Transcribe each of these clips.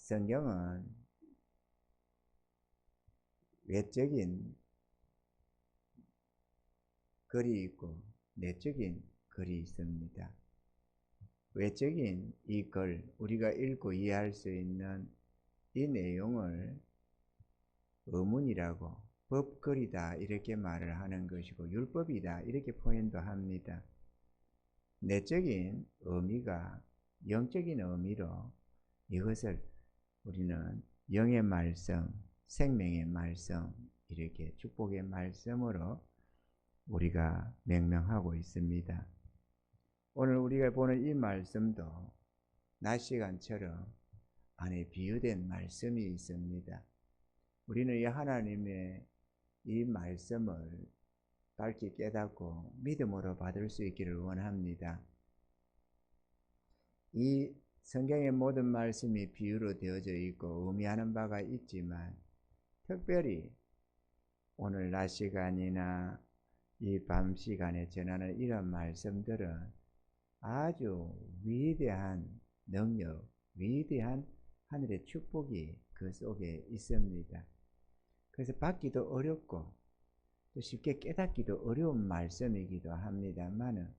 성경은 외적인 글이 있고 내적인 글이 있습니다. 외적인 이 글, 우리가 읽고 이해할 수 있는 이 내용을 의문이라고, 법글이다 이렇게 말을 하는 것이고 율법이다 이렇게 표현도 합니다. 내적인 의미가 영적인 의미로 이것을 우리는 영의 말씀, 생명의 말씀, 이렇게 축복의 말씀으로 우리가 명명하고 있습니다. 오늘 우리가 보는 이 말씀도 낮 시간처럼 안에 비유된 말씀이 있습니다. 우리는 이 하나님의 이 말씀을 밝게 깨닫고 믿음으로 받을 수 있기를 원합니다. 이 성경의 모든 말씀이 비유로 되어져 있고 의미하는 바가 있지만 특별히 오늘 낮 시간이나 이 밤 시간에 전하는 이런 말씀들은 아주 위대한 능력, 위대한 하늘의 축복이 그 속에 있습니다. 그래서 받기도 어렵고 또 쉽게 깨닫기도 어려운 말씀이기도 합니다만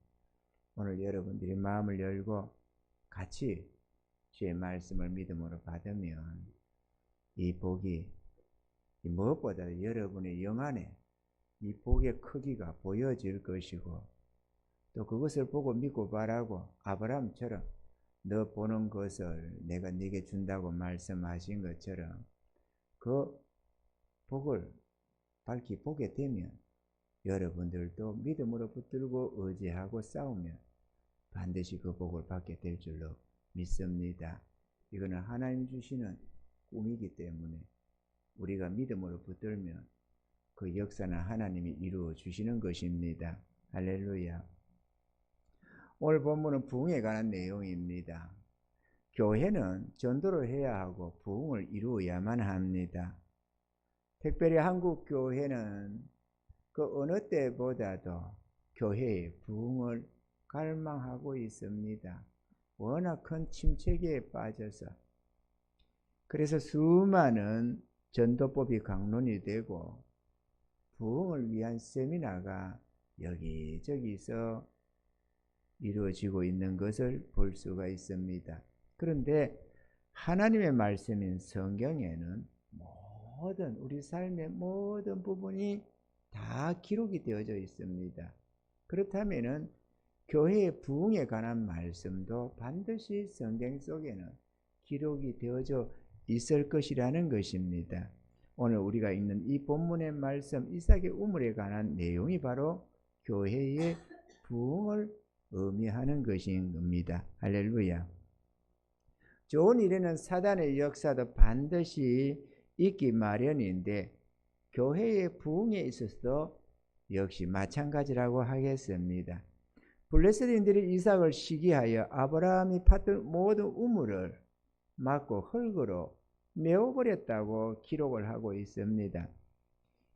오늘 여러분들이 마음을 열고 같이 주의 말씀을 믿음으로 받으면 이 복이 무엇보다도 여러분의 영 안에 이 복의 크기가 보여질 것이고 또 그것을 보고 믿고 바라고 아브라함처럼 너 보는 것을 내가 네게 준다고 말씀하신 것처럼 그 복을 밝히 보게 되면 여러분들도 믿음으로 붙들고 의지하고 싸우면 반드시 그 복을 받게 될 줄로 믿습니다. 이거는 하나님 주시는 꿈이기 때문에 우리가 믿음으로 붙들면 그 역사는 하나님이 이루어 주시는 것입니다. 할렐루야. 오늘 본문은 부흥에 관한 내용입니다. 교회는 전도를 해야 하고 부흥을 이루어야만 합니다. 특별히 한국 교회는 그 어느 때보다도 교회의 부흥을 갈망하고 있습니다. 워낙 큰 침체기에 빠져서 그래서 수많은 전도법이 강론이 되고 부흥을 위한 세미나가 여기저기서 이루어지고 있는 것을 볼 수가 있습니다. 그런데 하나님의 말씀인 성경에는 모든 우리 삶의 모든 부분이 다 기록이 되어져 있습니다. 그렇다면은 교회의 부흥에 관한 말씀도 반드시 성경 속에는 기록이 되어져 있을 것이라는 것입니다. 오늘 우리가 읽는 이 본문의 말씀 이삭의 우물에 관한 내용이 바로 교회의 부흥을 의미하는 것인 겁니다. 할렐루야. 좋은 일에는 사단의 역사도 반드시 있기 마련인데 교회의 부흥에 있어서도 역시 마찬가지라고 하겠습니다. 블레셋인들이 이삭을 시기하여 아브라함이 팠던 모든 우물을 막고 흙으로 메워버렸다고 기록을 하고 있습니다.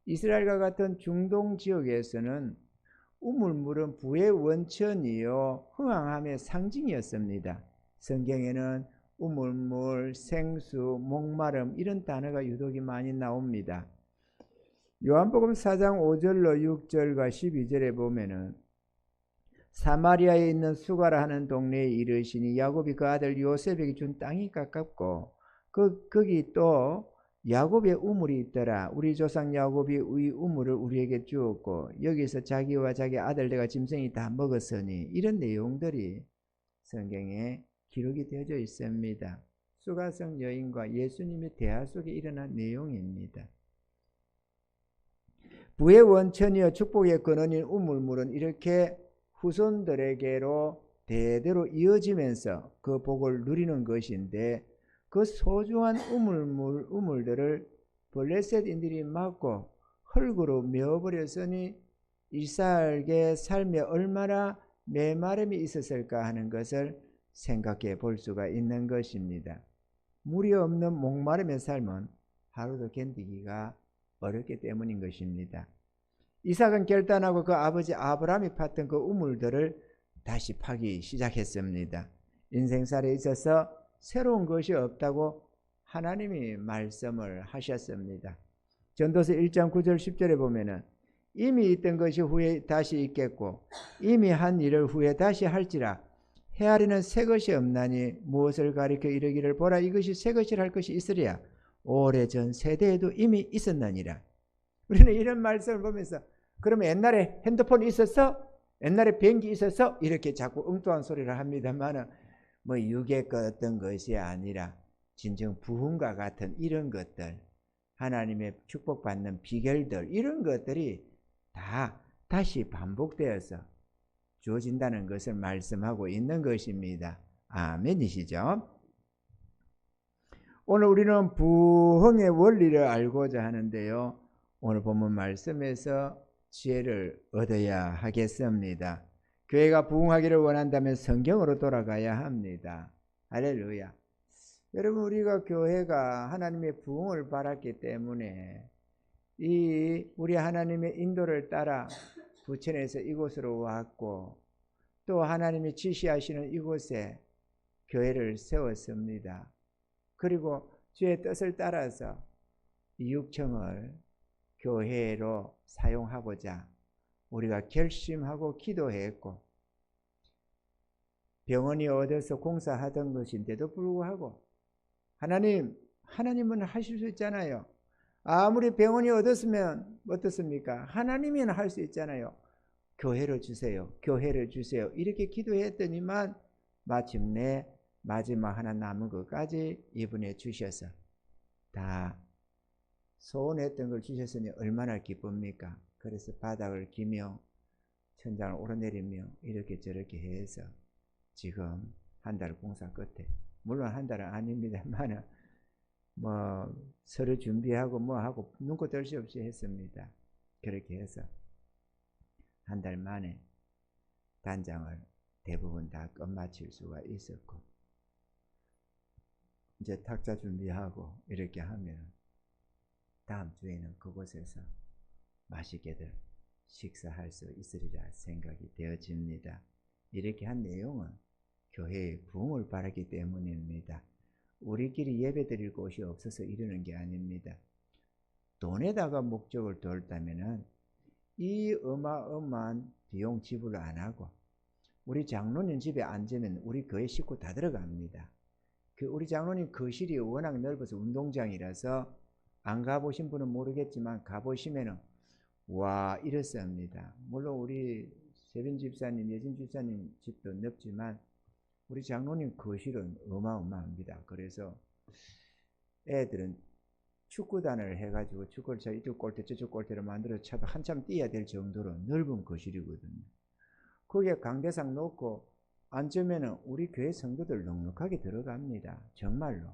이스라엘과 같은 중동 지역에서는 우물물은 부의 원천이요 흥황함의 상징이었습니다. 성경에는 우물물, 생수, 목마름 이런 단어가 유독이 많이 나옵니다. 요한복음 4장 5절로 6절과 12절에 보면은 사마리아에 있는 수가라 하는 동네에 이르시니 야곱이 그 아들 요셉에게 준 땅이 가깝고 거기 또 야곱의 우물이 있더라. 우리 조상 야곱이 이 우물을 우리에게 주었고 여기서 자기와 자기 아들들과 짐승이 다 먹었으니 이런 내용들이 성경에 기록이 되어져 있습니다. 수가성 여인과 예수님의 대화 속에 일어난 내용입니다. 부의 원천이여 축복의 근원인 우물물은 이렇게 후손들에게로 대대로 이어지면서 그 복을 누리는 것인데 그 소중한 우물들을 블레셋인들이 막고 흙으로 메워버렸으니 이삭의 삶에 얼마나 메마름이 있었을까 하는 것을 생각해 볼 수가 있는 것입니다. 물이 없는 목마름의 삶은 하루도 견디기가 어렵기 때문인 것입니다. 이삭은 결단하고 그 아버지 아브라함이 팠던 그 우물들을 다시 파기 시작했습니다. 인생살에 있어서 새로운 것이 없다고 하나님이 말씀을 하셨습니다. 전도서 1장 9절 10절에 보면은 이미 있던 것이 후에 다시 있겠고 이미 한 일을 후에 다시 할지라 헤아리는 새 것이 없나니 무엇을 가리켜 이르기를 보라 이것이 새 것이라 할 것이 있으랴 오래전 세대에도 이미 있었나니라. 우리는 이런 말씀을 보면서 그러면 옛날에 핸드폰이 있었어? 옛날에 비행기 있었어? 이렇게 자꾸 엉뚱한 소리를 합니다만 뭐 육의 어떤 것이 아니라 진정 부흥과 같은 이런 것들 하나님의 축복받는 비결들 이런 것들이 다 다시 반복되어서 주어진다는 것을 말씀하고 있는 것입니다. 아멘이시죠? 오늘 우리는 부흥의 원리를 알고자 하는데요. 오늘 본문 말씀에서 지혜를 얻어야 하겠습니다. 교회가 부흥하기를 원한다면 성경으로 돌아가야 합니다. 할렐루야. 여러분 우리가 교회가 하나님의 부흥을 바랐기 때문에 우리 하나님의 인도를 따라 부천에서 이곳으로 왔고 또 하나님이 지시하시는 이곳에 교회를 세웠습니다. 그리고 주의 뜻을 따라서 이 6층을 교회로 사용하고자 우리가 결심하고 기도했고 병원이 얻어서 공사하던 것인데도 불구하고 하나님은 하실 수 있잖아요. 아무리 병원이 얻었으면 어떻습니까? 하나님이나 할 수 있잖아요. 교회를 주세요. 교회를 주세요. 이렇게 기도했더니만 마침내 마지막 하나 남은 것까지 이분이 주셔서 다 소원했던 걸 주셨으니 얼마나 기쁩니까? 그래서 바닥을 기며 천장을 오르내리며 이렇게 저렇게 해서 지금 한 달 공사 끝에 물론 한 달은 아닙니다만 뭐 서류 준비하고 뭐하고 눈코 뜰 수 없이 했습니다. 그렇게 해서 한 달 만에 단장을 대부분 다 끝마칠 수가 있었고 이제 탁자 준비하고 이렇게 하면 다음 주에는 그곳에서 맛있게들 식사할 수 있으리라 생각이 되어집니다. 이렇게 한 내용은 교회의 부흥을 바라기 때문입니다. 우리끼리 예배드릴 곳이 없어서 이러는 게 아닙니다. 돈에다가 목적을 두었다면 이 어마어마한 비용 지불을 안 하고 우리 장로님 집에 앉으면 우리 교회 식구 다 들어갑니다. 우리 장로님 거실이 워낙 넓어서 운동장이라서 안 가보신 분은 모르겠지만 가보시면은 와 이렇습니다. 물론 우리 세빈 집사님, 예진 집사님 집도 넓지만 우리 장로님 거실은 어마어마합니다. 그래서 애들은 축구단을 해가지고 축구를 쳐 이쪽 골대 저쪽 골대를 만들어 쳐도 한참 뛰어야 될 정도로 넓은 거실이거든요. 거기에 강대상 놓고 앉으면은 우리 교회 성도들 넉넉하게 들어갑니다. 정말로.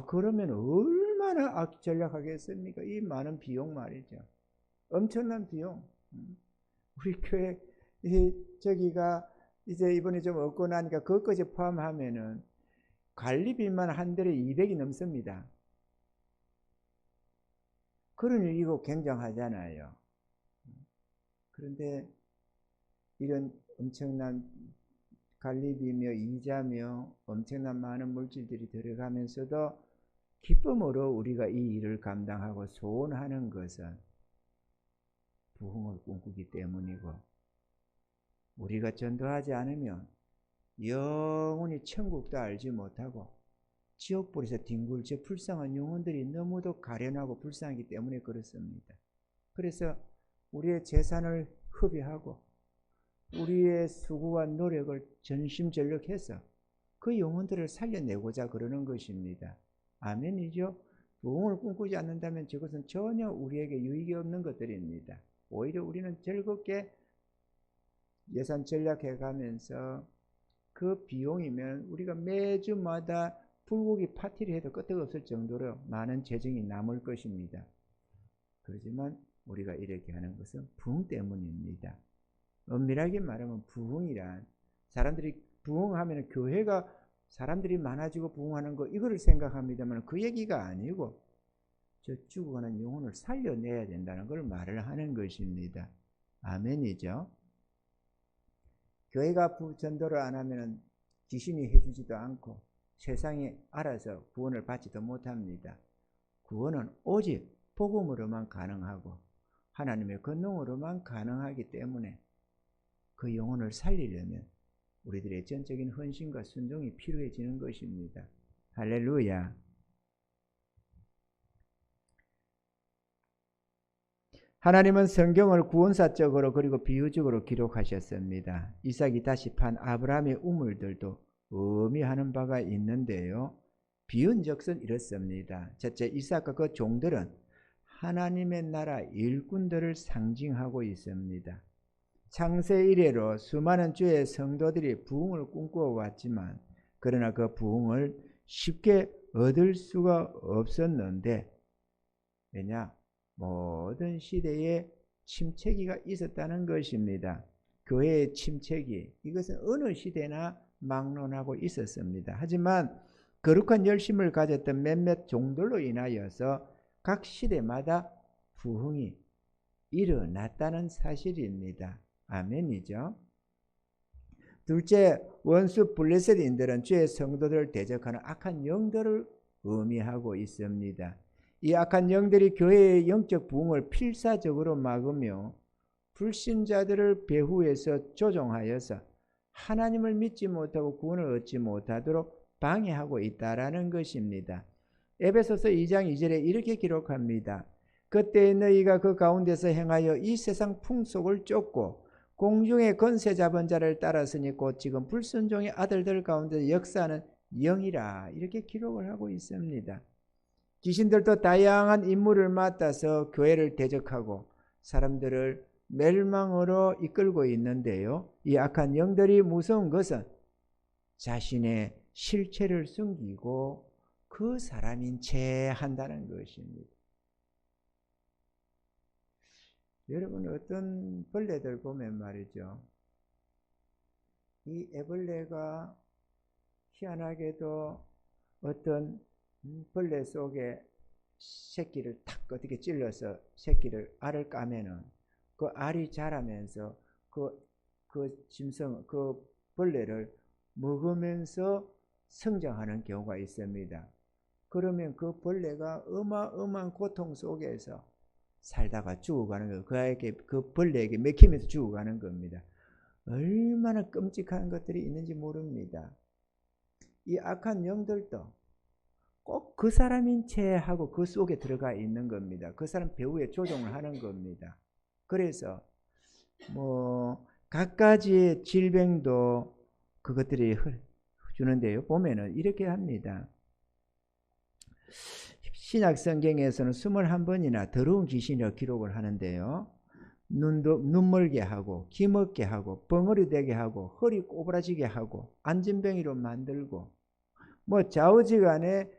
그러면 얼마나 전략하겠습니까? 이 많은 비용 말이죠. 엄청난 비용. 우리 교회 저기가 이제 이번에 좀 얻고 나니까 그것까지 포함하면은 관리비만 한 달에 200이 넘습니다. 그러니 이거 굉장하잖아요. 그런데 이런 엄청난 관리비며 이자며 엄청난 많은 물질들이 들어가면서도 기쁨으로 우리가 이 일을 감당하고 소원하는 것은 부흥을 꿈꾸기 때문이고 우리가 전도하지 않으면 영원히 천국도 알지 못하고 지옥불에서 뒹굴저 불쌍한 영혼들이 너무도 가련하고 불쌍하기 때문에 그렇습니다. 그래서 우리의 재산을 허비하고 우리의 수고와 노력을 전심전력해서 그 영혼들을 살려내고자 그러는 것입니다. 아멘이죠? 부흥을 꿈꾸지 않는다면 저것은 전혀 우리에게 유익이 없는 것들입니다. 오히려 우리는 즐겁게 예산 전략해 가면서 그 비용이면 우리가 매주마다 불고기 파티를 해도 끄떡없을 정도로 많은 재정이 남을 것입니다. 그렇지만 우리가 이렇게 하는 것은 부흥 때문입니다. 엄밀하게 말하면 부흥이란 사람들이 부흥하면 교회가 사람들이 많아지고 부흥하는 거 이거를 생각합니다만 그 얘기가 아니고 저 죽어가는 영혼을 살려내야 된다는 걸 말을 하는 것입니다. 아멘이죠. 교회가 전도를 안 하면 귀신이 해주지도 않고 세상이 알아서 구원을 받지도 못합니다. 구원은 오직 복음으로만 가능하고 하나님의 권능으로만 가능하기 때문에 그 영혼을 살리려면 우리들의 전적인 헌신과 순종이 필요해지는 것입니다. 할렐루야. 하나님은 성경을 구원사적으로 그리고 비유적으로 기록하셨습니다. 이삭이 다시 판 아브라함의 우물들도 의미하는 바가 있는데요. 비유적선 이렇습니다. 첫째, 이삭과 그 종들은 하나님의 나라 일꾼들을 상징하고 있습니다. 창세 이래로 수많은 주의 성도들이 부흥을 꿈꾸어 왔지만 그러나 그 부흥을 쉽게 얻을 수가 없었는데, 왜냐? 모든 시대에 침체기가 있었다는 것입니다. 교회의 침체기, 이것은 어느 시대나 막론하고 있었습니다. 하지만 거룩한 열심을 가졌던 몇몇 종들로 인하여서 각 시대마다 부흥이 일어났다는 사실입니다. 아멘이죠. 둘째, 원수 블레셋인들은 주의 성도들을 대적하는 악한 영들을 의미하고 있습니다. 이 악한 영들이 교회의 영적 부흥을 필사적으로 막으며 불신자들을 배후에서 조종하여서 하나님을 믿지 못하고 구원을 얻지 못하도록 방해하고 있다라는 것입니다. 에베소서 2장 2절에 이렇게 기록합니다. 그때 너희가 그 가운데서 행하여 이 세상 풍속을 쫓고 공중의 권세 잡은 자를 따랐으니 곧 지금 불순종의 아들들 가운데 역사하는 영이라, 이렇게 기록을 하고 있습니다. 귀신들도 다양한 임무를 맡아서 교회를 대적하고 사람들을 멸망으로 이끌고 있는데요. 이 악한 영들이 무서운 것은 자신의 실체를 숨기고 그 사람인 채 한다는 것입니다. 여러분, 어떤 벌레들 보면 말이죠, 이 애벌레가 희한하게도 어떤 벌레 속에 새끼를 탁 어떻게 찔러서 새끼를 알을 까면은 그 알이 자라면서 그 짐승, 그 벌레를 먹으면서 성장하는 경우가 있습니다. 그러면 그 벌레가 어마어마한 고통 속에서 살다가 죽어가는 거예요. 그 벌레에게 먹히면서 죽어가는 겁니다. 얼마나 끔찍한 것들이 있는지 모릅니다. 이 악한 영들도 꼭 그 사람인 채 하고 그 속에 들어가 있는 겁니다. 그 사람 배후에 조종을 하는 겁니다. 그래서 갖가지의 질병도 그것들이 주는데요. 보면은 이렇게 합니다. 신약 성경에서는 21번이나 더러운 귀신이라고 기록을 하는데요. 눈멀게 하고 기먹게 하고 벙어리 되게 하고 허리 꼬부라지게 하고 안진뱅이로 만들고 좌우지간에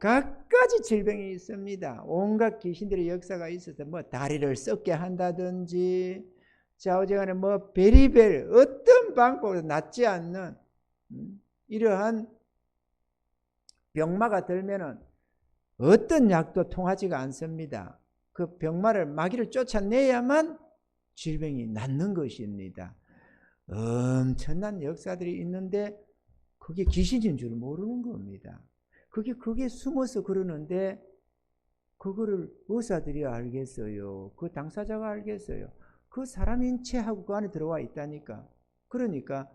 갖가지 질병이 있습니다. 온갖 귀신들의 역사가 있어서 다리를 썩게 한다든지 좌우지간에 베리벨 어떤 방법으로 낫지 않는 이러한 병마가 들면은 어떤 약도 통하지가 않습니다. 그 병마를 마귀를 쫓아내야만 질병이 낫는 것입니다. 엄청난 역사들이 있는데 그게 귀신인 줄 모르는 겁니다. 그게 숨어서 그러는데 그거를 의사들이 알겠어요? 그 당사자가 알겠어요? 그 사람인 채하고 그 안에 들어와 있다니까. 그러니까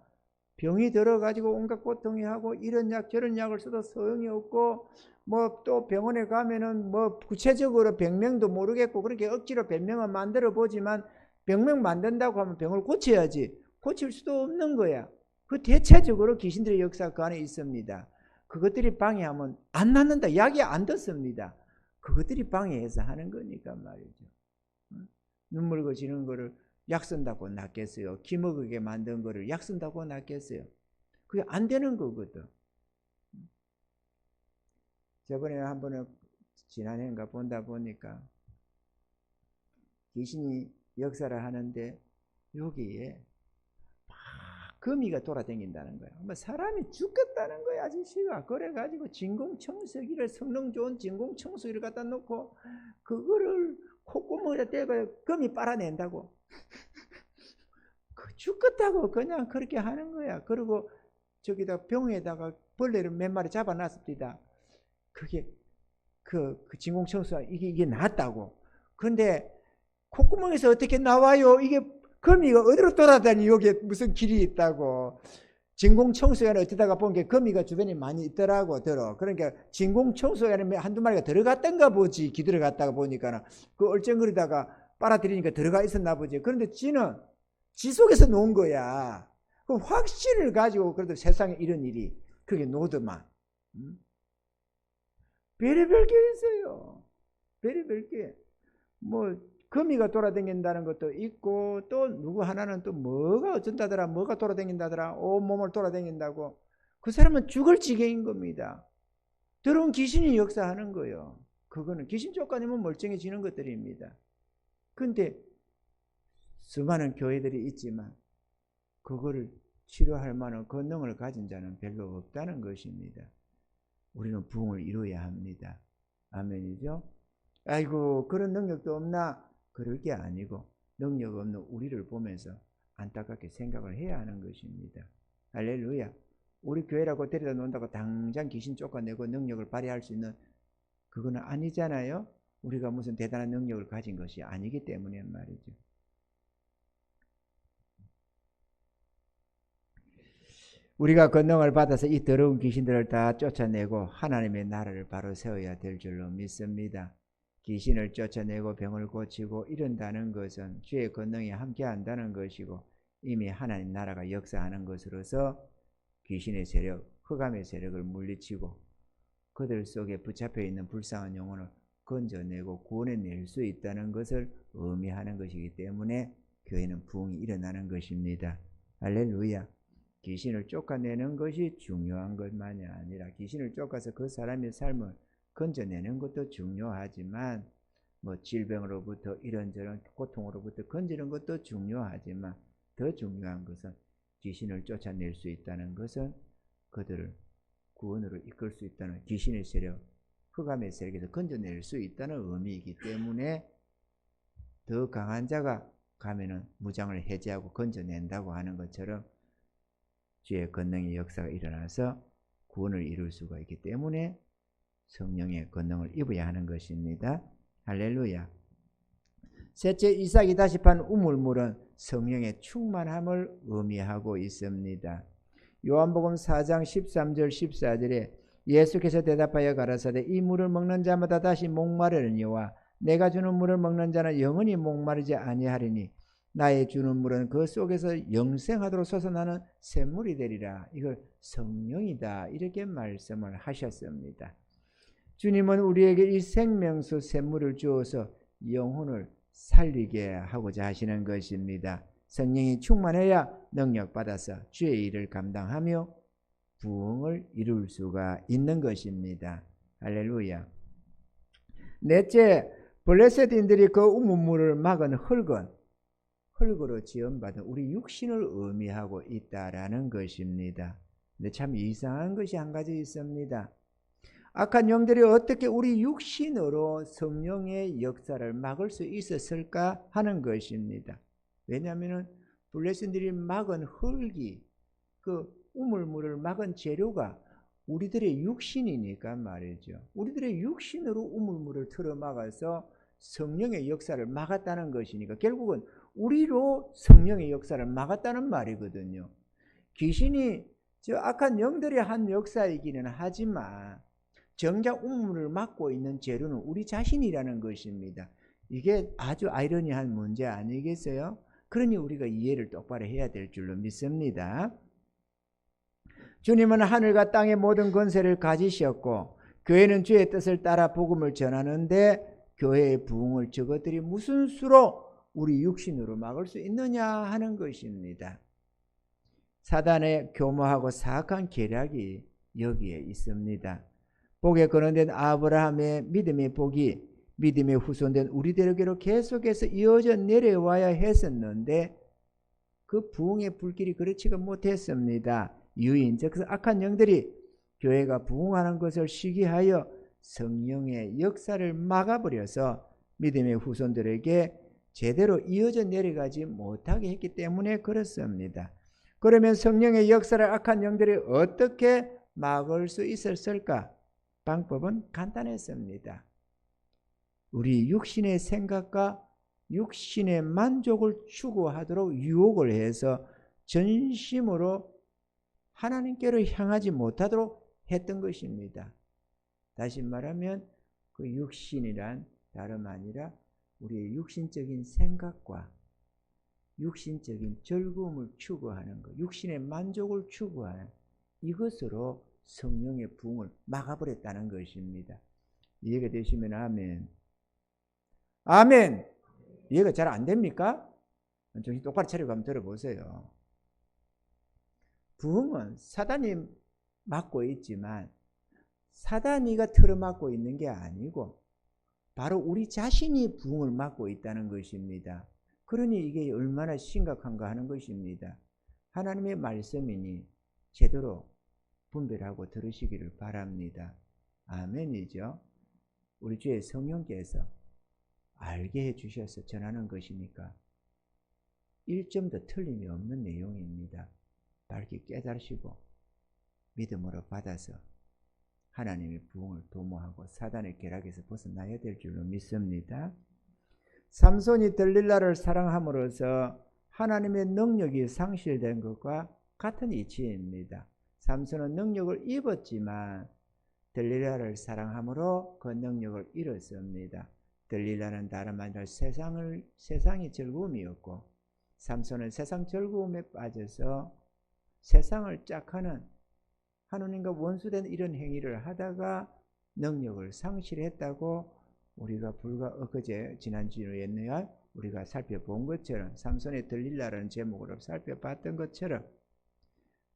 병이 들어가지고 온갖 고통이 하고 이런 약 저런 약을 써도 소용이 없고 또 병원에 가면은 구체적으로 병명도 모르겠고 그렇게 억지로 병명을 만들어 보지만 병명 만든다고 하면 병을 고쳐야지 고칠 수도 없는 거야. 그 대체적으로 귀신들의 역사가 그 안에 있습니다. 그것들이 방해하면 안 낫는다. 약이 안 듣습니다. 그것들이 방해해서 하는 거니까 말이죠. 눈물 거지는 거를 약 쓴다고 낫겠어요? 기먹게 만든 거를 약 쓴다고 낫겠어요? 그게 안 되는 거거든. 저번에 한 번은 지난해인가 보다 보니까 귀신이 역사를 하는데 여기에 막 거미가 돌아다닌다는 거야. 사람이 죽겠다는 거야, 아저씨가. 그래가지고 진공청소기를, 성능 좋은 진공청소기를 갖다 놓고 그거를 콧구멍에 대고 거미 빨아낸다고. 죽겠다고 그냥 그렇게 하는 거야. 그리고 저기다 병에다가 벌레를 몇 마리 잡아놨습니다. 그게 그 진공청소가 이게 나왔다고. 그런데 콧구멍에서 어떻게 나와요? 이게 거미가 어디로 돌아다니? 여기에 무슨 길이 있다고. 진공청소기는 어쩌다가 본 게 거미가 주변에 많이 있더라고. 그러니까 진공청소기는 한두 마리가 들어갔던가 보지. 기들어갔다가 보니까 그 얼쩡거리다가 빨아들이니까 들어가 있었나 보지. 그런데 지는 지 속에서 놓은 거야. 그럼 확신을 가지고 그래도 세상에 이런 일이 그게 노드만. 별의별 게 있어요. 별의별 게. 뭐 거미가 돌아다닌다는 것도 있고, 또 누구 하나는 또 뭐가 어쩐다더라, 뭐가 돌아다닌다더라, 온몸을 돌아다닌다고. 그 사람은 죽을 지경인 겁니다. 더러운 귀신이 역사하는 거예요. 그거는 귀신 쫓아내면 멀쩡해지는 것들입니다. 근데 수많은 교회들이 있지만 그거를 치료할 만한 권능을 가진 자는 별로 없다는 것입니다. 우리는 부흥을 이루어야 합니다. 아멘이죠? 아이고 그런 능력도 없나? 그럴 게 아니고 능력 없는 우리를 보면서 안타깝게 생각을 해야 하는 것입니다. 할렐루야. 우리 교회라고 데려다 놓는다고 당장 귀신 쫓아내고 능력을 발휘할 수 있는 그거는 아니잖아요. 우리가 무슨 대단한 능력을 가진 것이 아니기 때문에 말이죠. 우리가 권능을 받아서 이 더러운 귀신들을 다 쫓아내고 하나님의 나라를 바로 세워야 될 줄로 믿습니다. 귀신을 쫓아내고 병을 고치고 이런다는 것은 주의 권능이 함께한다는 것이고 이미 하나님 나라가 역사하는 것으로서 귀신의 세력, 흑암의 세력을 물리치고 그들 속에 붙잡혀 있는 불쌍한 영혼을 건져내고 구원해낼 수 있다는 것을 의미하는 것이기 때문에 교회는 부흥이 일어나는 것입니다. 할렐루야. 귀신을 쫓아내는 것이 중요한 것만이 아니라 귀신을 쫓아서 그 사람의 삶을 건져내는 것도 중요하지만 뭐 질병으로부터 이런저런 고통으로부터 건지는 것도 중요하지만 더 중요한 것은 귀신을 쫓아낼 수 있다는 것은 그들을 구원으로 이끌 수 있다는 귀신의 세력, 흑암의 세력에서 건져낼 수 있다는 의미이기 때문에 더 강한 자가 가면은 무장을 해제하고 건져낸다고 하는 것처럼 주의 권능의 역사가 일어나서 구원을 이룰 수가 있기 때문에 성령의 권능을 입어야 하는 것입니다. 할렐루야. 셋째, 이삭이 다시 판 우물물은 성령의 충만함을 의미하고 있습니다. 요한복음 4장 13절 14절에 예수께서 대답하여 가라사대 이 물을 먹는 자마다 다시 목마르느니와 내가 주는 물을 먹는 자는 영원히 목마르지 아니하리니 나의 주는 물은 그 속에서 영생하도록 솟아나는 샘물이 되리라. 이걸 성령이다 이렇게 말씀을 하셨습니다. 주님은 우리에게 이 생명수 샘물을 주어서 영혼을 살리게 하고자 하시는 것입니다. 성령이 충만해야 능력받아서 주의 일을 감당하며 부흥을 이룰 수가 있는 것입니다. 할렐루야. 넷째, 블레셋인들이 그 우물물을 막은 흙으로 지음받은 우리 육신을 의미하고 있다라는 것입니다. 근데 참 이상한 것이 한 가지 있습니다. 악한 영들이 어떻게 우리 육신으로 성령의 역사를 막을 수 있었을까 하는 것입니다. 왜냐하면 블레셋들이 막은 흙이 그 우물물을 막은 재료가 우리들의 육신이니까 말이죠. 우리들의 육신으로 우물물을 틀어 막아서 성령의 역사를 막았다는 것이니까 결국은 우리로 성령의 역사를 막았다는 말이거든요. 귀신이 저 악한 영들이 한 역사이기는 하지만 정작 우물을 막고 있는 재료는 우리 자신이라는 것입니다. 이게 아주 아이러니한 문제 아니겠어요? 그러니 우리가 이해를 똑바로 해야 될 줄로 믿습니다. 주님은 하늘과 땅의 모든 권세를 가지셨고 교회는 주의 뜻을 따라 복음을 전하는데 교회의 부흥을 저것들이 무슨 수로 우리 육신으로 막을 수 있느냐 하는 것입니다. 사단의 교모하고 사악한 계략이 여기에 있습니다. 복에 거론된 아브라함의 믿음의 복이 믿음의 후손된 우리들에게로 계속해서 이어져 내려와야 했었는데 그 부흥의 불길이 그렇지가 못했습니다. 유인, 즉 악한 영들이 교회가 부흥하는 것을 시기하여 성령의 역사를 막아버려서 믿음의 후손들에게 제대로 이어져 내려가지 못하게 했기 때문에 그렇습니다. 그러면 성령의 역사를 악한 영들이 어떻게 막을 수 있었을까? 방법은 간단했습니다. 우리 육신의 생각과 육신의 만족을 추구하도록 유혹을 해서 전심으로 하나님께로 향하지 못하도록 했던 것입니다. 다시 말하면 그 육신이란 다름 아니라 우리의 육신적인 생각과 육신적인 즐거움을 추구하는 것, 육신의 만족을 추구하는 이것으로 성령의 부흥을 막아버렸다는 것입니다. 이해가 되시면 아멘. 아멘. 이해가 잘 안 됩니까? 정신 똑바로 차리고 한번 들어보세요. 부흥은 사단이 막고 있지만 사단이가 틀어막고 있는 게 아니고 바로 우리 자신이 부흥을 막고 있다는 것입니다. 그러니 이게 얼마나 심각한가 하는 것입니다. 하나님의 말씀이니 제대로 분별하고 들으시기를 바랍니다. 아멘이죠. 우리 주의 성령께서 알게 해주셔서 전하는 것이니까 1점도 틀림이 없는 내용입니다. 밝게 깨달으시고 믿음으로 받아서 하나님의 부흥을 도모하고 사단의 계략에서 벗어나야 될 줄로 믿습니다. 삼손이 들릴라를 사랑함으로써 하나님의 능력이 상실된 것과 같은 이치입니다. 삼손은 능력을 입었지만 들릴라를 사랑함으로 그 능력을 잃었습니다. 들릴라는 다름 아니라 세상이 즐거움이었고 삼손은 세상 즐거움에 빠져서 세상을 짝하는 하느님과 원수된 이런 행위를 하다가 능력을 상실했다고 우리가 불과 엊그제 지난주에 우리가 살펴본 것처럼 삼손의 들릴라라는 제목으로 살펴봤던 것처럼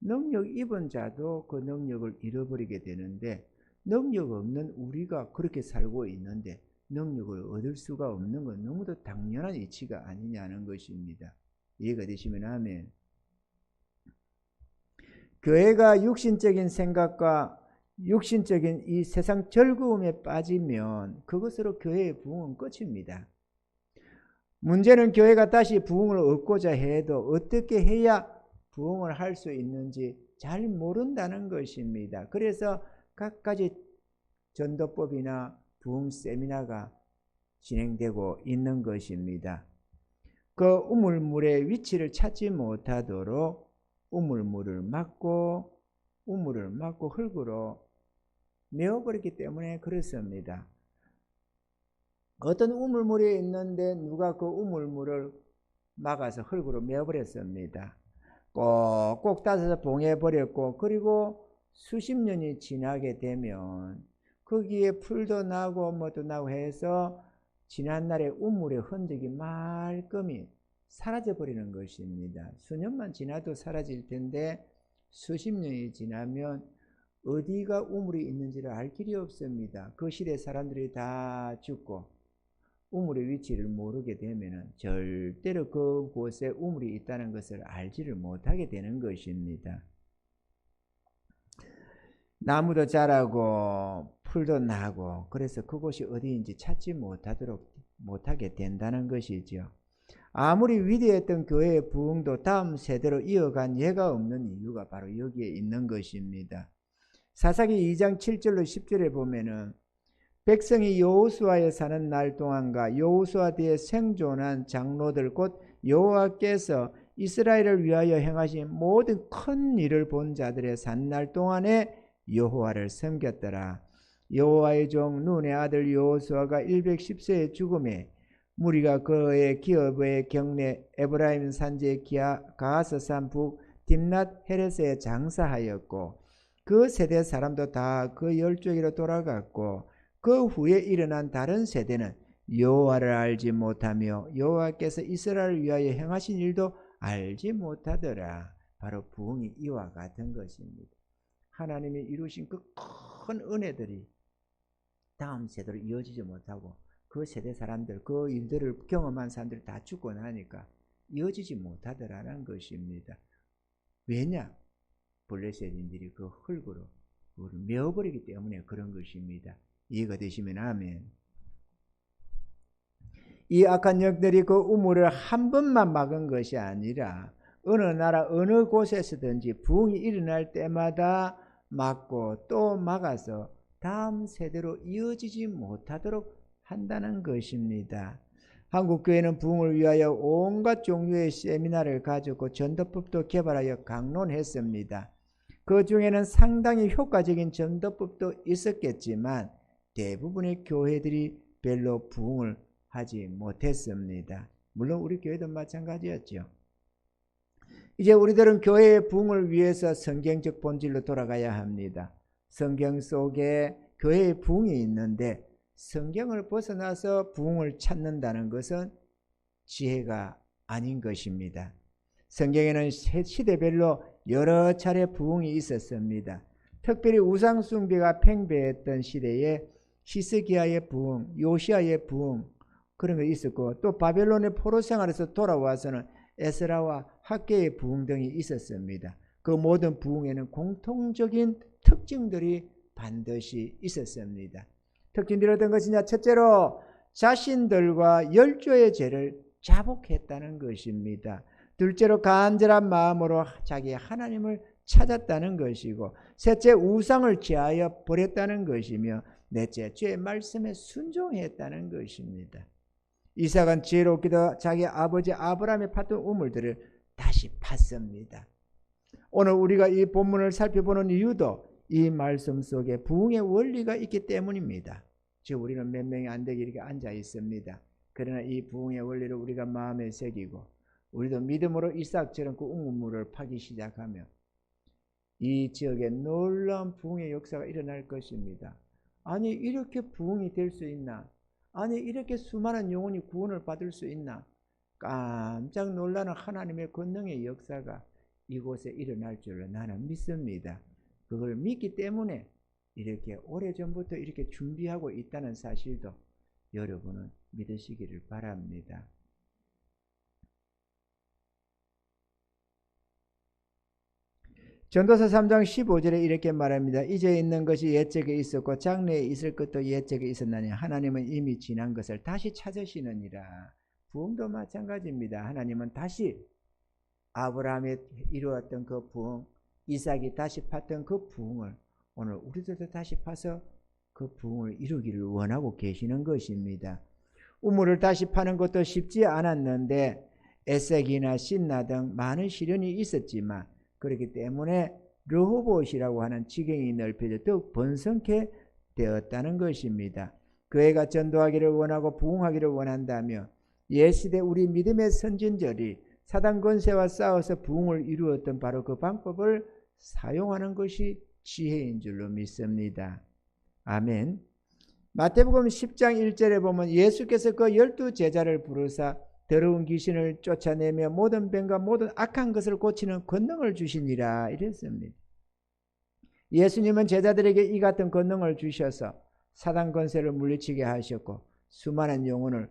능력 입은 자도 그 능력을 잃어버리게 되는데 능력 없는 우리가 그렇게 살고 있는데 능력을 얻을 수가 없는 건 너무도 당연한 이치가 아니냐는 것입니다. 이해가 되시면 아멘. 교회가 육신적인 생각과 육신적인 이 세상 즐거움에 빠지면 그것으로 교회의 부흥은 끝입니다. 문제는 교회가 다시 부흥을 얻고자 해도 어떻게 해야 부흥을 할 수 있는지 잘 모른다는 것입니다. 그래서 각가지 전도법이나 부흥 세미나가 진행되고 있는 것입니다. 그 우물물의 위치를 찾지 못하도록 우물을 막고 흙으로 메워버렸기 때문에 그렇습니다. 어떤 우물물이 있는데 누가 그 우물물을 막아서 흙으로 메워버렸습니다. 꼭꼭 따서 봉해버렸고 그리고 수십 년이 지나게 되면 거기에 풀도 나고 뭐도 나고 해서 지난날의 우물의 흔적이 말끔히 사라져버리는 것입니다. 수년만 지나도 사라질 텐데 수십 년이 지나면 어디가 우물이 있는지를 알 길이 없습니다. 그 시대 사람들이 다 죽고 우물의 위치를 모르게 되면 절대로 그곳에 우물이 있다는 것을 알지를 못하게 되는 것입니다. 나무도 자라고 풀도 나고 그래서 그곳이 어디인지 찾지 못하게 된다는 것이죠. 아무리 위대했던 교회의 부흥도 다음 세대로 이어간 예가 없는 이유가 바로 여기에 있는 것입니다. 사사기 2장 7절로 10절에 보면은 백성이 여호수아에 사는 날 동안과 여호수아 뒤에 생존한 장로들 곧 여호와께서 이스라엘을 위하여 행하신 모든 큰 일을 본 자들의 산 날 동안에 여호와를 섬겼더라. 여호와의 종 눈의 아들 여호수아가 110세에 죽음에 무리가 그의 기업의 경내 에브라임 산지의 가하스산 북 딥낫 헤레스에 장사하였고 그 세대 사람도 다 그 열조에게로 돌아갔고 그 후에 일어난 다른 세대는 여호와를 알지 못하며 여호와께서 이스라엘을 위하여 행하신 일도 알지 못하더라. 바로 부흥이 이와 같은 것입니다. 하나님이 이루신 그 큰 은혜들이 다음 세대로 이어지지 못하고 그 세대 사람들, 그 일들을 경험한 사람들이 다 죽고 나니까 이어지지 못하더라는 것입니다. 왜냐? 블레셋인들이 그 흙으로 그걸 메워버리기 때문에 그런 것입니다. 이해가 되시면 아멘. 이 악한 영들이 그 우물을 한 번만 막은 것이 아니라 어느 나라 어느 곳에서든지 부흥이 일어날 때마다 막고 또 막아서 다음 세대로 이어지지 못하도록 한다는 것입니다. 한국교회는 부흥을 위하여 온갖 종류의 세미나를 가졌고 전도법도 개발하여 강론했습니다. 그 중에는 상당히 효과적인 전도법도 있었겠지만 대부분의 교회들이 별로 부흥을 하지 못했습니다. 물론 우리 교회도 마찬가지였죠. 이제 우리들은 교회의 부흥을 위해서 성경적 본질로 돌아가야 합니다. 성경 속에 교회의 부흥이 있는데 성경을 벗어나서 부흥을 찾는다는 것은 지혜가 아닌 것입니다. 성경에는 시대별로 여러 차례 부흥이 있었습니다. 특별히 우상 숭배가 팽배했던 시대에 히스기야의 부흥, 요시야의 부흥 그런 거 있었고 또 바벨론의 포로 생활에서 돌아와서는 에스라와 학개의 부흥 등이 있었습니다. 그 모든 부흥에는 공통적인 특징들이 반드시 있었습니다. 특징들이 어떤 것이냐? 첫째로 자신들과 열조의 죄를 자복했다는 것입니다. 둘째로 간절한 마음으로 자기 하나님을 찾았다는 것이고 셋째 우상을 제하여 버렸다는 것이며 넷째 주의 말씀에 순종했다는 것입니다. 이삭은 지혜롭게도 자기 아버지 아브라함이 팠던 우물들을 다시 팠습니다. 오늘 우리가 이 본문을 살펴보는 이유도 이 말씀 속에 부흥의 원리가 있기 때문입니다. 지금 우리는 몇 명이 안 되게 이렇게 앉아 있습니다. 그러나 이 부흥의 원리를 우리가 마음에 새기고 우리도 믿음으로 이삭처럼 그 우물을 파기 시작하면 이 지역에 놀라운 부흥의 역사가 일어날 것입니다. 아니 이렇게 부흥이 될 수 있나? 아니 이렇게 수많은 영혼이 구원을 받을 수 있나? 깜짝 놀라는 하나님의 권능의 역사가 이곳에 일어날 줄로 나는 믿습니다. 그걸 믿기 때문에 이렇게 오래전부터 이렇게 준비하고 있다는 사실도 여러분은 믿으시기를 바랍니다. 전도서 3장 15절에 이렇게 말합니다. 이제 있는 것이 옛적에 있었고 장래에 있을 것도 옛적에 있었나니 하나님은 이미 지난 것을 다시 찾으시느니라. 부흥도 마찬가지입니다. 하나님은 다시 아브라함이 이루었던 그 부흥, 이삭이 다시 팠던 그 부흥을 오늘 우리들도 다시 파서 그 부흥을 이루기를 원하고 계시는 것입니다. 우물을 다시 파는 것도 쉽지 않았는데 에색이나 신나 등 많은 시련이 있었지만 그렇기 때문에 르호봇이라고 하는 지경이 넓혀져 더욱 번성케 되었다는 것입니다. 교회가 전도하기를 원하고 부흥하기를 원한다며 옛시대 우리 믿음의 선진들이 사단 권세와 싸워서 부흥을 이루었던 바로 그 방법을 사용하는 것이 지혜인 줄로 믿습니다. 아멘. 마태복음 10장 1절에 보면 예수께서 그 12제자를 부르사 더러운 귀신을 쫓아내며 모든 병과 모든 악한 것을 고치는 권능을 주시니라 이랬습니다. 예수님은 제자들에게 이 같은 권능을 주셔서 사단 권세를 물리치게 하셨고 수많은 영혼을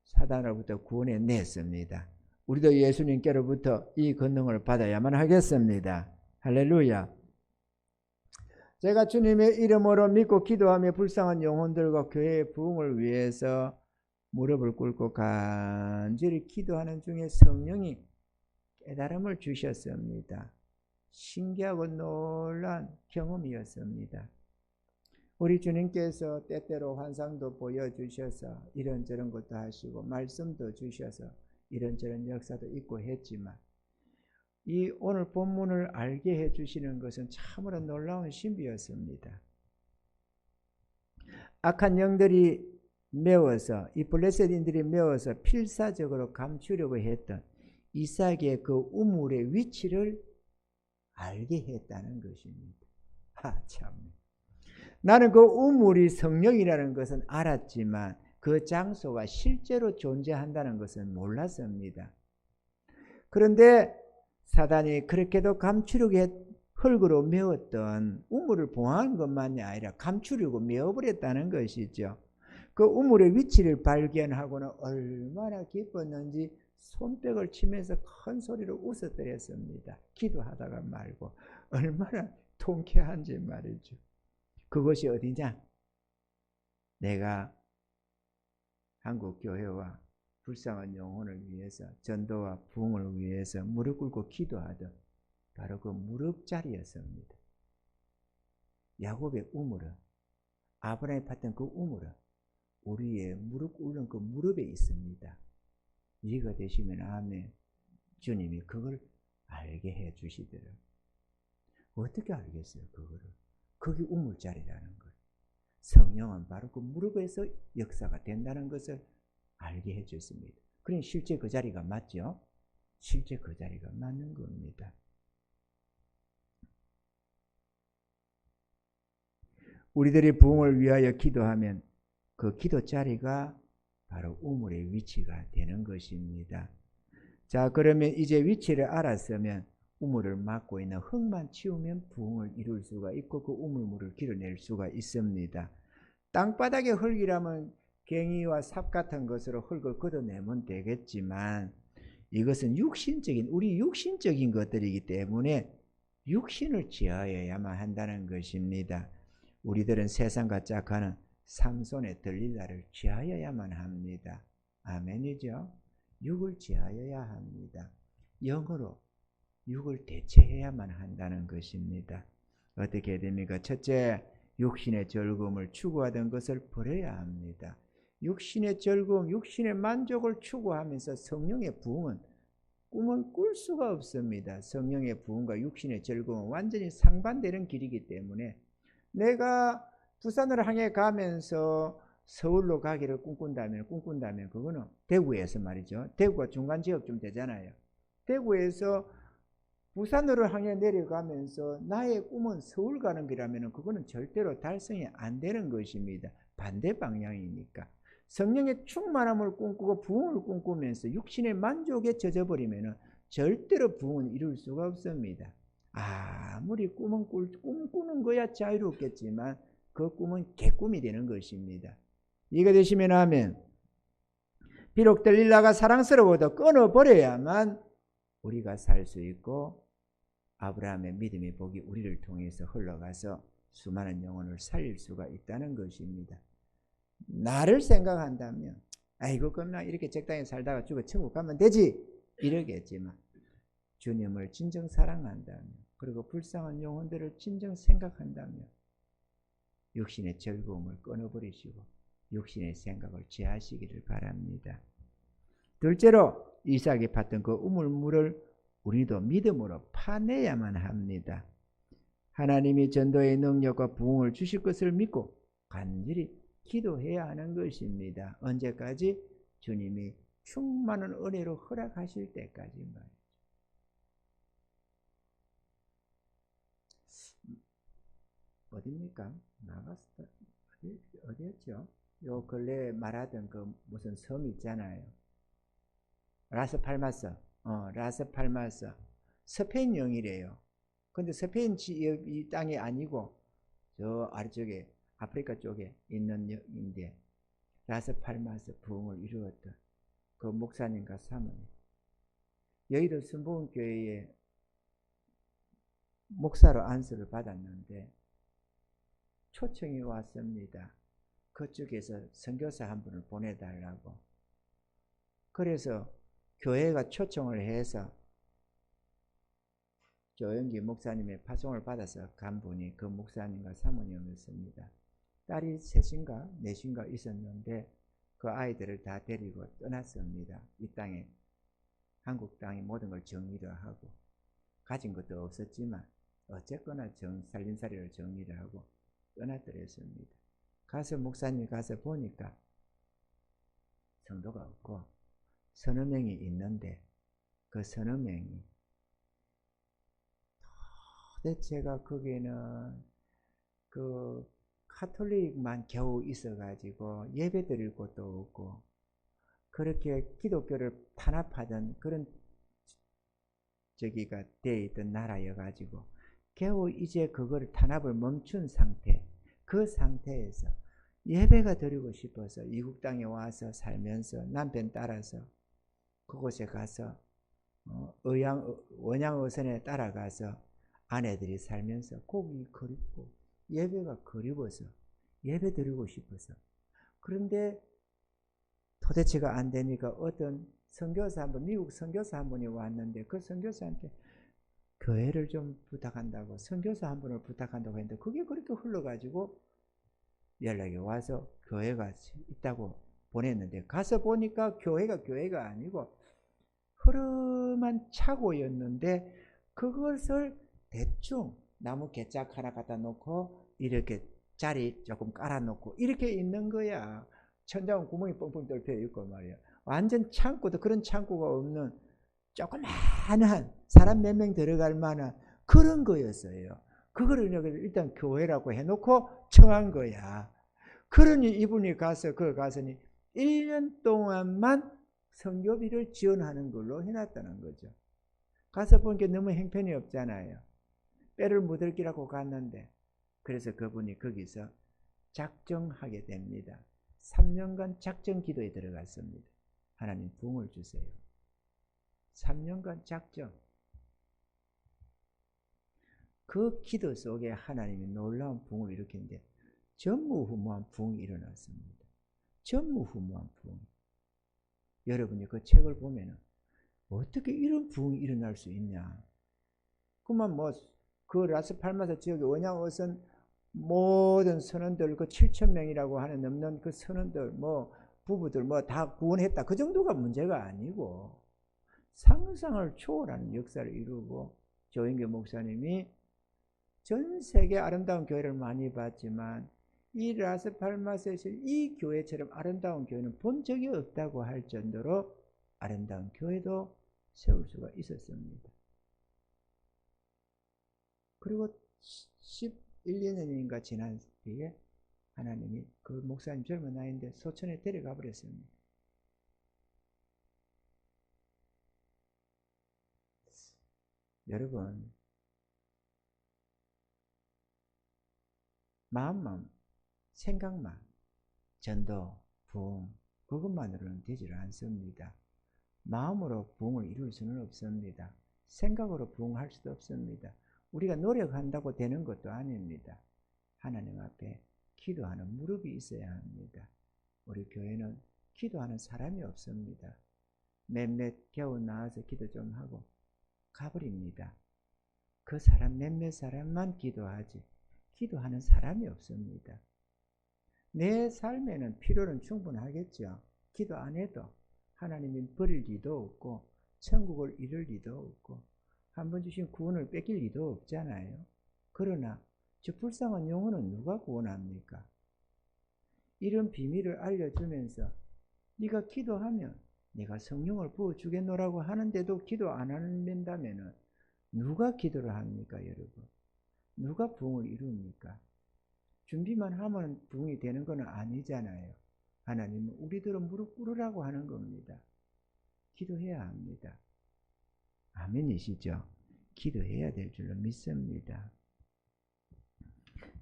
사단으로부터 구원해 냈습니다. 우리도 예수님께로부터 이 권능을 받아야만 하겠습니다. 할렐루야. 제가 주님의 이름으로 믿고 기도하며 불쌍한 영혼들과 교회의 부흥을 위해서 무릎을 꿇고 간절히 기도하는 중에 성령이 깨달음을 주셨습니다. 신기하고 놀란 경험이었습니다. 우리 주님께서 때때로 환상도 보여주셔서 이런저런 것도 하시고 말씀도 주셔서 이런저런 역사도 있고 했지만 이 오늘 본문을 알게 해주시는 것은 참으로 놀라운 신비였습니다. 악한 영들이 메워서 이 블레셋인들이 메워서 필사적으로 감추려고 했던 이삭의 그 우물의 위치를 알게 했다는 것입니다. 참. 나는 그 우물이 성령이라는 것은 알았지만 그 장소가 실제로 존재한다는 것은 몰랐습니다. 그런데 사단이 그렇게도 감추려고 흙으로 메웠던 우물을 봉한 것만이 아니라 감추려고 메워버렸다는 것이죠. 그 우물의 위치를 발견하고는 얼마나 기뻤는지 손뼉을 치면서 큰 소리로 웃었더랬습니다. 기도하다가 말고 얼마나 통쾌한지 말이죠. 그것이 어디냐? 내가 한국교회와 불쌍한 영혼을 위해서 전도와 부흥을 위해서 무릎 꿇고 기도하던 바로 그 무릎자리였습니다. 야곱의 우물은, 아브라함이 봤던 그 우물은 우리의 무릎 꿇는 그 무릎에 있습니다. 이해가 되시면 아멘. 주님이 그걸 알게 해 주시더라고요. 어떻게 알겠어요? 그거를. 그게 우물자리라는 걸. 성령은 바로 그 무릎에서 역사가 된다는 것을 알게 해 줬습니다. 그럼 실제 그 자리가 맞죠? 실제 그 자리가 맞는 겁니다. 우리들이 부흥을 위하여 기도하면 그 기도 자리가 바로 우물의 위치가 되는 것입니다. 자, 그러면 이제 위치를 알았으면 우물을 막고 있는 흙만 치우면 부흥을 이룰 수가 있고 그 우물물을 길어낼 수가 있습니다. 땅바닥의 흙이라면 갱이와 삽 같은 것으로 흙을 걷어내면 되겠지만 이것은 육신적인, 우리 육신적인 것들이기 때문에 육신을 취하여야만 한다는 것입니다. 우리들은 세상과 짝하는 삼손의 들릴라를 취하여야만 합니다. 아멘이죠? 육을 취하여야 합니다. 영으로 육을 대체해야만 한다는 것입니다. 어떻게 됩니까? 첫째, 육신의 즐거움을 추구하던 것을 버려야 합니다. 육신의 즐거움, 육신의 만족을 추구하면서 성령의 부흥은 꿈을 꿀 수가 없습니다. 성령의 부흥과 육신의 즐거움은 완전히 상반되는 길이기 때문에 내가 부산을 향해 가면서 서울로 가기를 꿈꾼다면 그거는 대구에서 말이죠. 대구가 중간 지역쯤 되잖아요. 대구에서 부산으로 향해 내려가면서 나의 꿈은 서울 가는 길이라면 그거는 절대로 달성이 안 되는 것입니다. 반대 방향이니까. 성령의 충만함을 꿈꾸고 부흥을 꿈꾸면서 육신의 만족에 젖어버리면 절대로 부흥은 이룰 수가 없습니다. 아무리 꿈은 꿈꾸는 거야 자유롭겠지만 그 꿈은 개꿈이 되는 것입니다. 이해가 되시면 아멘. 비록 들릴라가 사랑스러워도 끊어버려야만 우리가 살 수 있고 아브라함의 믿음의 복이 우리를 통해서 흘러가서 수많은 영혼을 살릴 수가 있다는 것입니다. 나를 생각한다면 아이고 그럼 나 이렇게 적당히 살다가 죽어 천국 가면 되지 이러겠지만 주님을 진정 사랑한다면 그리고 불쌍한 영혼들을 진정 생각한다면 육신의 즐거움을 끊어버리시고 육신의 생각을 제하시기를 바랍니다. 둘째로 이삭이 봤던 그 우물물을 우리도 믿음으로 파내야만 합니다. 하나님이 전도의 능력과 부흥을 주실 것을 믿고 간절히 기도해야 하는 것입니다. 언제까지? 주님이 충만한 은혜로 허락하실 때까지 말이죠. 어디입니까? 나갔어. 어디였죠? 요 근래에 말하던 그 무슨 섬 있잖아요. 라스팔마스. 라스팔마스. 스페인 영이래요. 근데 스페인 이 땅이 아니고 저 아래쪽에 아프리카 쪽에 있는 영인데 라스팔마스 부흥을 이루었던 그 목사님과 사모님. 여의도 순복음교회에 목사로 안수를 받았는데 초청이 왔습니다. 그쪽에서 선교사 한 분을 보내달라고. 그래서 교회가 초청을 해서 조영기 목사님의 파송을 받아서 간 분이 그 목사님과 사모님이었습니다. 딸이 셋인가 넷인가 있었는데 그 아이들을 다 데리고 떠났습니다. 이 땅에 한국 땅에 모든 걸 정리를 하고 가진 것도 없었지만 어쨌거나 살림살이를 정리를 하고 떠났더랬습니다. 가서 목사님 가서 보니까 성도가 없고 서너 명이 있는데 그 서너 명이 도대체가 거기는 그 카톨릭만 겨우 있어가지고 예배 드릴 곳도 없고 그렇게 기독교를 탄압하던 그런 저기가 되어 있던 나라여가지고 겨우 이제 그거를 탄압을 멈춘 상태, 그 상태에서 예배가 드리고 싶어서 이국 땅에 와서 살면서 남편 따라서 그곳에 가서 원양어선에 따라가서 아내들이 살면서 고기 그립고 예배가 그리워서 예배 드리고 싶어서 그런데 도대체가 안 되니까 어떤 선교사 한 분, 미국 선교사 한 분이 왔는데 그 선교사한테 교회를 좀 부탁한다고, 선교사 한 분을 부탁한다고 했는데 그게 그렇게 흘러가지고 연락이 와서 교회가 있다고 보냈는데, 가서 보니까 교회가 아니고 허름한 차고였는데 그것을 대충 나무 개짝 하나 갖다 놓고 이렇게 자리 조금 깔아놓고 이렇게 있는 거야. 천장은 구멍이 뻥뻥 뚫려 있고 말이야. 완전 창고도 그런 창고가 없는 조그마한 사람 몇 명 들어갈 만한 그런 거였어요. 그거를 일단 교회라고 해놓고 청한 거야. 그러니 이분이 그걸 가서니 1년 동안만 선교비를 지원하는 걸로 해놨다는 거죠. 가서 보니까 너무 형편이 없잖아요. 뼈를 묻을 기라고 갔는데, 그래서 그분이 거기서 작정하게 됩니다. 3년간 작정 기도에 들어갔습니다. 하나님 부흥을 주세요. 3년간 작정. 그 기도 속에 하나님이 놀라운 부흥을 일으켰는데 전무후무한 부흥이 일어났습니다. 전무후무한 부흥. 여러분이 그 책을 보면 어떻게 이런 부흥이 일어날 수 있냐. 그만 그 라스팔마스 지역의 원양어선 모든 선원들 그 7,000명이라고 하는 넘는 그 선원들 부부들 다 구원했다. 그 정도가 문제가 아니고 상상을 초월하는 역사를 이루고, 조인교 목사님이 전 세계 아름다운 교회를 많이 봤지만 이 라스팔마스에서 이 교회처럼 아름다운 교회는 본 적이 없다고 할 정도로 아름다운 교회도 세울 수가 있었습니다. 그리고 11, 12년인가 지난 뒤에 하나님이 그 목사님 젊은 나이인데 소천에 데려가 버렸습니다. 여러분, 마음만, 생각만, 전도, 부흥, 그것만으로는 되지를 않습니다. 마음으로 부흥을 이룰 수는 없습니다. 생각으로 부흥할 수도 없습니다. 우리가 노력한다고 되는 것도 아닙니다. 하나님 앞에 기도하는 무릎이 있어야 합니다. 우리 교회는 기도하는 사람이 없습니다. 몇몇 겨우 나와서 기도 좀 하고 가버립니다. 그 사람 몇몇 사람만 기도하지 기도하는 사람이 없습니다. 내 삶에는 필요는 충분하겠죠. 기도 안 해도 하나님이 버릴 리도 없고 천국을 이룰 리도 없고 한 번 주신 구원을 뺏길 리도 없잖아요. 그러나 저 불쌍한 영혼은 누가 구원합니까? 이런 비밀을 알려주면서 네가 기도하면 내가 성령을 부어주겠노라고 하는데도 기도 안 한다면 누가 기도를 합니까, 여러분? 누가 부흥을 이룹니까? 준비만 하면 부흥이 되는 건 아니잖아요. 하나님은 우리들은 무릎 꿇으라고 하는 겁니다. 기도해야 합니다. 아멘이시죠? 기도해야 될 줄로 믿습니다.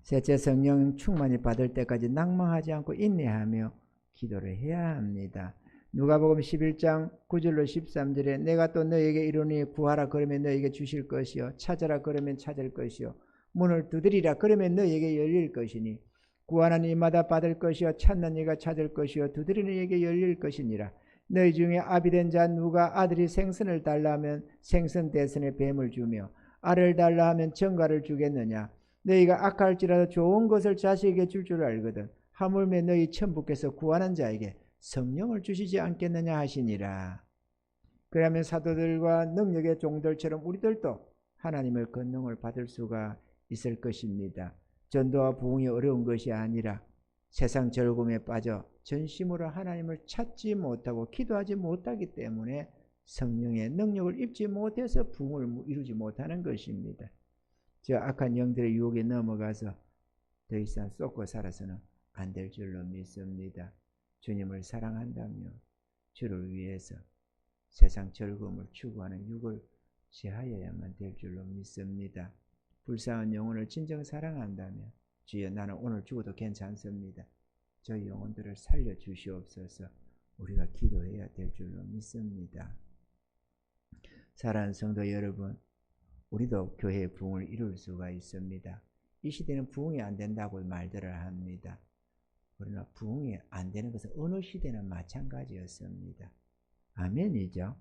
셋째, 성령 충만히 받을 때까지 낭망하지 않고 인내하며 기도를 해야 합니다. 누가복음 11장 9절로 13절에 내가 또 너에게 이르노니 구하라 그러면 너에게 주실 것이요 찾아라 그러면 찾을 것이요 문을 두드리라 그러면 너에게 열릴 것이니 구하는 이마다 받을 것이요 찾는 이가 찾을 것이요 두드리는 이에게 열릴 것이니라. 너희 중에 아비된 자 누가 아들이 생선을 달라 하면 생선 대선에 뱀을 주며 알을 달라 하면 정갈을 주겠느냐. 너희가 악할지라도 좋은 것을 자식에게 줄 줄 알거든 하물며 너희 천부께서 구하는 자에게 성령을 주시지 않겠느냐 하시니라. 그러면 사도들과 능력의 종들처럼 우리들도 하나님의 권능을 받을 수가 있을 것입니다. 전도와 부흥이 어려운 것이 아니라 세상 즐거움에 빠져 전심으로 하나님을 찾지 못하고 기도하지 못하기 때문에 성령의 능력을 입지 못해서 부흥을 이루지 못하는 것입니다. 저 악한 영들의 유혹에 넘어가서 더 이상 쏟고 살아서는 안 될 줄로 믿습니다. 주님을 사랑한다며 주를 위해서 세상 즐거움을 추구하는 육을 제하여야만 될 줄로 믿습니다. 불쌍한 영혼을 진정 사랑한다면 주여 나는 오늘 죽어도 괜찮습니다. 저 영혼들을 살려주시옵소서. 우리가 기도해야 될 줄로 믿습니다. 사랑하는 성도 여러분, 우리도 교회의 부흥을 이룰 수가 있습니다. 이 시대는 부흥이 안 된다고 말들을 합니다. 그러나 부흥이 안 되는 것은 어느 시대나 마찬가지였습니다. 아멘이죠.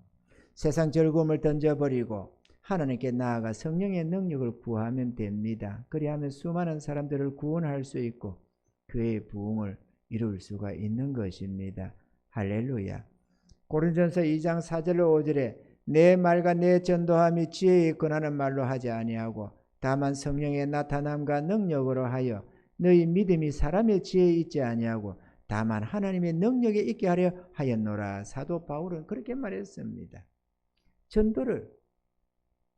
세상 즐거움을 던져버리고 하나님께 나아가 성령의 능력을 구하면 됩니다. 그리하면 수많은 사람들을 구원할 수 있고 그의 부흥을 이룰 수가 있는 것입니다. 할렐루야. 고린전서 2장 4절로 5절에 내 말과 내 전도함이 지혜에 권하는 말로 하지 아니하고 다만 성령의 나타남과 능력으로 하여 너희 믿음이 사람의 지혜에 있지 아니하고 다만 하나님의 능력에 있게 하려 하였노라. 사도 바울은 그렇게 말했습니다. 전도를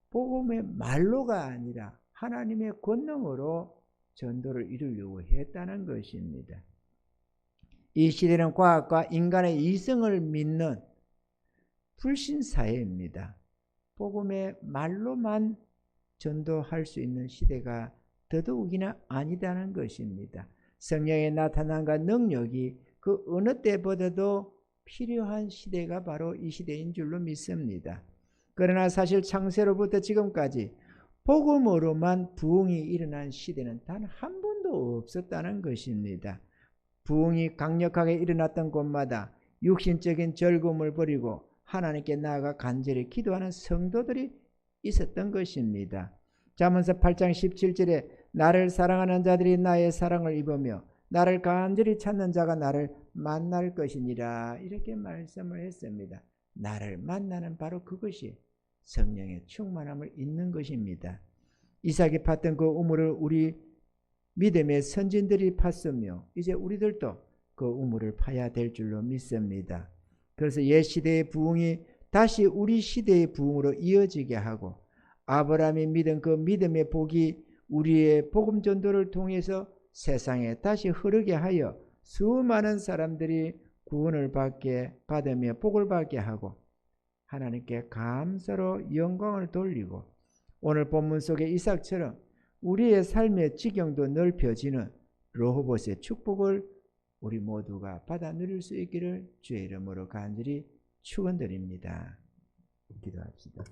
복음의 말로가 아니라 하나님의 권능으로 전도를 이루려고 했다는 것입니다. 이 시대는 과학과 인간의 이성을 믿는 불신사회입니다. 복음의 말로만 전도할 수 있는 시대가 더더욱이나 아니다는 것입니다. 성령의 나타남과 능력이 그 어느 때보다도 필요한 시대가 바로 이 시대인 줄로 믿습니다. 그러나 사실 창세로부터 지금까지 복음으로만 부흥이 일어난 시대는 단 한 번도 없었다는 것입니다. 부흥이 강력하게 일어났던 곳마다 육신적인 즐거움을 버리고 하나님께 나아가 간절히 기도하는 성도들이 있었던 것입니다. 잠언서 8장 17절에 나를 사랑하는 자들이 나의 사랑을 입으며 나를 간절히 찾는 자가 나를 만날 것이니라 이렇게 말씀을 했습니다. 나를 만나는 바로 그것이 성령의 충만함을 잊는 것입니다. 이삭이 팠던 그 우물을 우리 믿음의 선진들이 팠으며 이제 우리들도 그 우물을 파야 될 줄로 믿습니다. 그래서 옛 시대의 부흥이 다시 우리 시대의 부흥으로 이어지게 하고 아브라함이 믿은 그 믿음의 복이 우리의 복음 전도를 통해서 세상에 다시 흐르게 하여 수많은 사람들이 구원을 받으며 복을 받게 하고 하나님께 감사로 영광을 돌리고 오늘 본문 속의 이삭처럼 우리의 삶의 지경도 넓혀지는 르호봇의 축복을 우리 모두가 받아 누릴 수 있기를 주의 이름으로 간절히 축원드립니다. 기도합시다.